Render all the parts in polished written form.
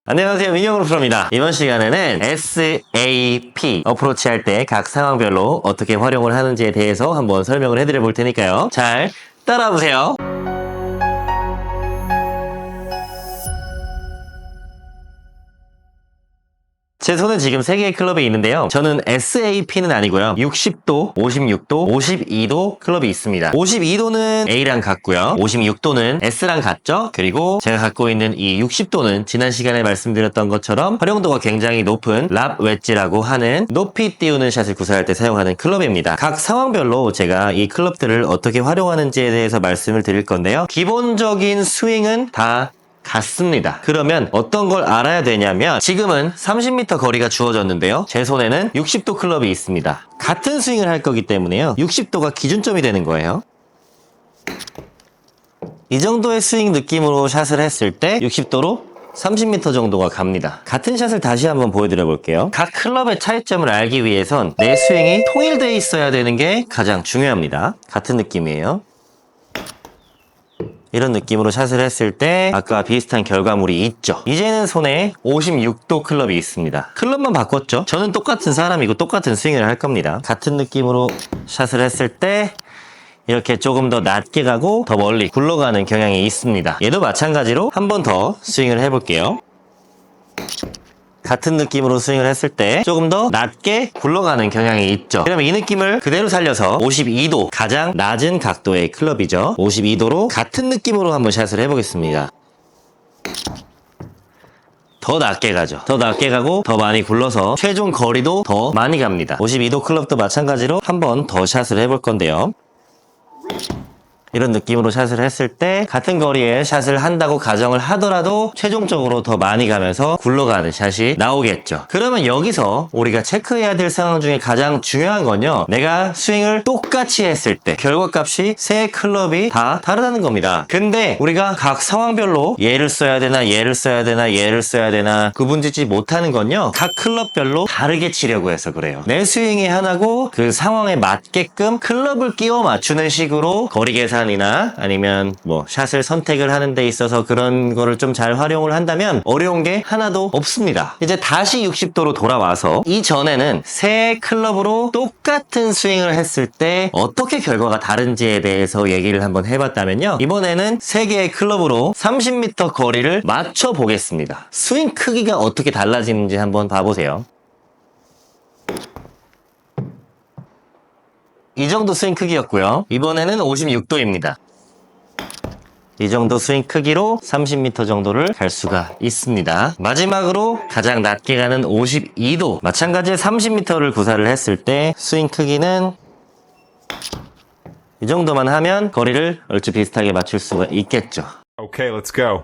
안녕하세요, 민경으로 프로입니다. 이번 시간에는 SAP 어프로치 할 때 각 상황별로 어떻게 활용을 하는지에 대해서 한번 설명을 해드려 볼 테니까요. 잘 따라와 보세요. 제 손은 지금 3개의 클럽이 있는데요. 저는 SAP는 아니고요. 60도, 56도, 52도 클럽이 있습니다. 52도는 A랑 같고요. 56도는 S랑 같죠? 그리고 제가 갖고 있는 이 60도는 지난 시간에 말씀드렸던 것처럼 활용도가 굉장히 높은 랍 웨지라고 하는 높이 띄우는 샷을 구사할 때 사용하는 클럽입니다. 각 상황별로 제가 이 클럽들을 어떻게 활용하는지에 대해서 말씀을 드릴 건데요. 기본적인 스윙은 다 같습니다. 그러면 어떤 걸 알아야 되냐면 지금은 30m 거리가 주어졌는데요. 제 손에는 60도 클럽이 있습니다. 같은 스윙을 할 거기 때문에요. 60도가 기준점이 되는 거예요. 이 정도의 스윙 느낌으로 샷을 했을 때 60도로 30m 정도가 갑니다. 같은 샷을 다시 한번 보여드려 볼게요. 각 클럽의 차이점을 알기 위해선 내 스윙이 통일되어 있어야 되는 게 가장 중요합니다. 같은 느낌이에요. 이런 느낌으로 샷을 했을 때 아까 비슷한 결과물이 있죠. 이제는 손에 56도 클럽이 있습니다. 클럽만 바꿨죠. 저는 똑같은 사람이고 똑같은 스윙을 할 겁니다. 같은 느낌으로 샷을 했을 때 이렇게 조금 더 낮게 가고 더 멀리 굴러가는 경향이 있습니다. 얘도 마찬가지로 한 번 더 스윙을 해볼게요. 같은 느낌으로 스윙을 했을 때 조금 더 낮게 굴러가는 경향이 있죠. 그러면 이 느낌을 그대로 살려서 52도, 가장 낮은 각도의 클럽이죠. 52도로 같은 느낌으로 한번 샷을 해보겠습니다. 더 낮게 가죠. 더 낮게 가고 더 많이 굴러서 최종 거리도 더 많이 갑니다. 52도 클럽도 마찬가지로 한 번 더 샷을 해볼 건데요. 이런 느낌으로 샷을 했을 때 같은 거리에 샷을 한다고 가정을 하더라도 최종적으로 더 많이 가면서 굴러가는 샷이 나오겠죠. 그러면 여기서 우리가 체크해야 될 상황 중에 가장 중요한 건요. 내가 스윙을 똑같이 했을 때 결과값이 세 클럽이 다 다르다는 겁니다. 근데 우리가 각 상황별로 얘를 써야 되나 얘를 써야 되나 얘를 써야 되나 구분짓지 못하는 건요. 각 클럽별로 다르게 치려고 해서 그래요. 내 스윙이 하나고 그 상황에 맞게끔 클럽을 끼워 맞추는 식으로 거리 계산 이나 아니면 뭐 샷을 선택을 하는 데 있어서 그런 거를 좀 잘 활용을 한다면 어려운 게 하나도 없습니다. 이제 다시 60도로 돌아와서 이전에는 세 클럽으로 똑같은 스윙을 했을 때 어떻게 결과가 다른지에 대해서 얘기를 한번 해봤다면요. 이번에는 세 개의 클럽으로 30m 거리를 맞춰 보겠습니다. 스윙 크기가 어떻게 달라지는지 한번 봐보세요. 이 정도 스윙 크기였고요. 이번에는 56도입니다. 이 정도 스윙 크기로 30m 정도를 갈 수가 있습니다. 마지막으로 가장 낮게 가는 52도. 마찬가지로 30m를 구사를 했을 때 스윙 크기는 이 정도만 하면 거리를 얼추 비슷하게 맞출 수가 있겠죠. Okay, let's go.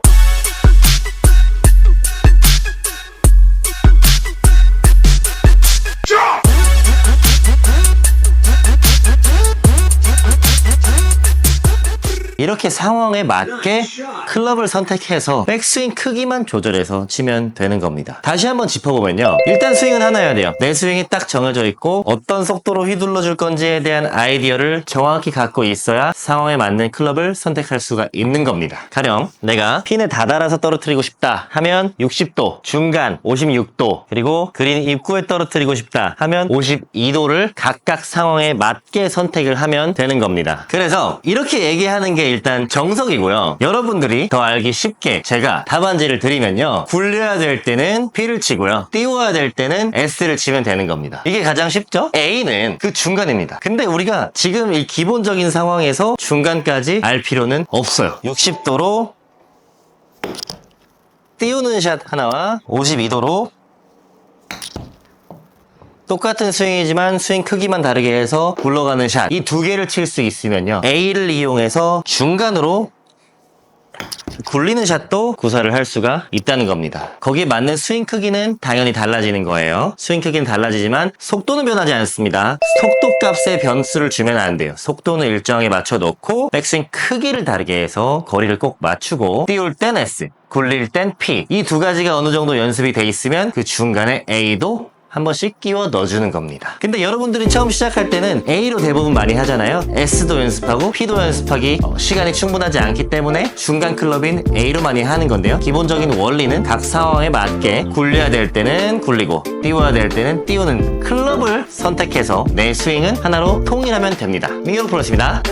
이렇게 상황에 맞게 클럽을 선택해서 백스윙 크기만 조절해서 치면 되는 겁니다. 다시 한번 짚어보면요. 일단 스윙은 하나여야 돼요. 내 스윙이 딱 정해져 있고 어떤 속도로 휘둘러 줄 건지에 대한 아이디어를 정확히 갖고 있어야 상황에 맞는 클럽을 선택할 수가 있는 겁니다. 가령 내가 핀에 다다라서 떨어뜨리고 싶다 하면 60도, 중간 56도, 그리고 그린 입구에 떨어뜨리고 싶다 하면 52도를 각각 상황에 맞게 선택을 하면 되는 겁니다. 그래서 이렇게 얘기하는 게 일단 정석이고요. 여러분들이 더 알기 쉽게 제가 답안지를 드리면요. 굴려야 될 때는 P를 치고요. 띄워야 될 때는 S를 치면 되는 겁니다. 이게 가장 쉽죠? A는 그 중간입니다. 근데 우리가 지금 이 기본적인 상황에서 중간까지 알 필요는 없어요. 60도로 띄우는 샷 하나와 52도로 똑같은 스윙이지만 스윙 크기만 다르게 해서 굴러가는 샷, 이 두 개를 칠 수 있으면요. A를 이용해서 중간으로 굴리는 샷도 구사를 할 수가 있다는 겁니다. 거기에 맞는 스윙 크기는 당연히 달라지는 거예요. 스윙 크기는 달라지지만 속도는 변하지 않습니다. 속도 값에 변수를 주면 안 돼요. 속도는 일정하게 맞춰 놓고 백스윙 크기를 다르게 해서 거리를 꼭 맞추고 띄울 땐 S, 굴릴 땐 P. 이 두 가지가 어느 정도 연습이 돼 있으면 그 중간에 A도 한 번씩 끼워 넣어주는 겁니다. 근데 여러분들이 처음 시작할 때는 A로 대부분 많이 하잖아요. S도 연습하고 P도 연습하기 시간이 충분하지 않기 때문에 중간 클럽인 A로 많이 하는 건데요. 기본적인 원리는 각 상황에 맞게 굴려야 될 때는 굴리고 띄워야 될 때는 띄우는 클럽을 선택해서 내 스윙은 하나로 통일하면 됩니다. 민규 프로였습니다.